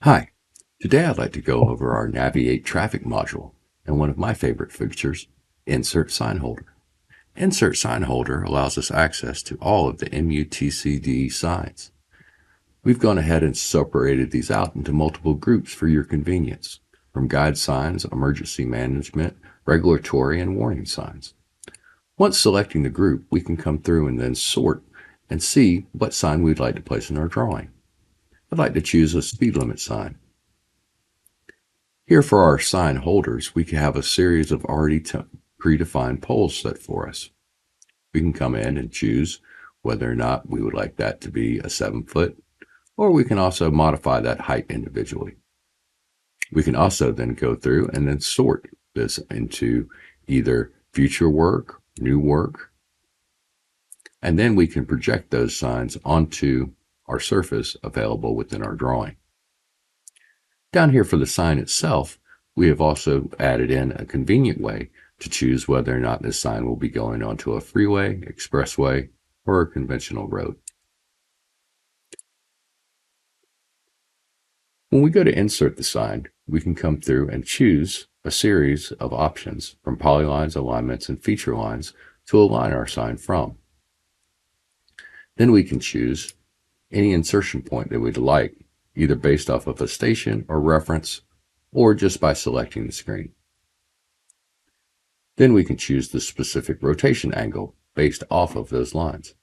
Hi, today I'd like to go over our Naviate Traffic module and one of my favorite features, Insert Sign Holder. Insert Sign Holder allows us access to all of the MUTCD signs. We've gone ahead and separated these out into multiple groups for your convenience, from guide signs, emergency management, regulatory, and warning signs. Once selecting the group, we can come through and then sort and see what sign we'd like to place in our drawing. I'd like to choose a speed limit sign. Here for our sign holders, we can have a series of already predefined poles set for us. We can come in and choose whether or not we would like that to be a 7-foot, or we can also modify that height individually. We can also then go through and then sort this into either future work, new work, and then we can project those signs onto our surface available within our drawing. Down here for the sign itself, we have also added in a convenient way to choose whether or not this sign will be going onto a freeway, expressway, or a conventional road. When we go to insert the sign, we can come through and choose a series of options from polylines, alignments, and feature lines to align our sign from. Then we can choose any insertion point that we'd like, either based off of a station or reference, or just by selecting the screen. Then we can choose the specific rotation angle based off of those lines.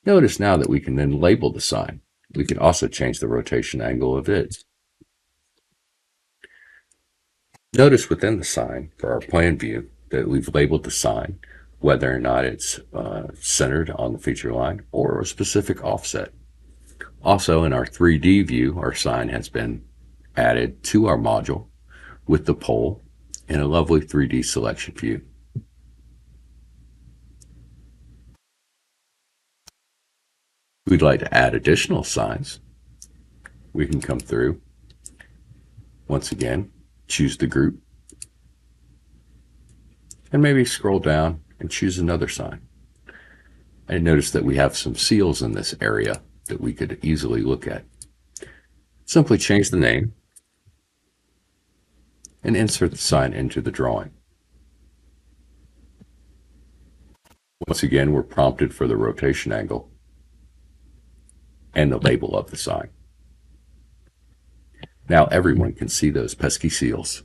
Notice now that we can then label the sign. We can also change the rotation angle of it. Notice within the sign, for our plan view, that we've labeled the sign, whether or not it's centered on the feature line or a specific offset. Also, in our 3D view, our sign has been added to our module with the pole in a lovely 3D selection view. If we'd like to add additional signs, we can come through, once again, choose the group, and maybe scroll down and choose another sign. And notice that we have some seals in this area that we could easily look at. Simply change the name and insert the sign into the drawing. Once again, we're prompted for the rotation angle and the label of the sign. Now everyone can see those pesky seals.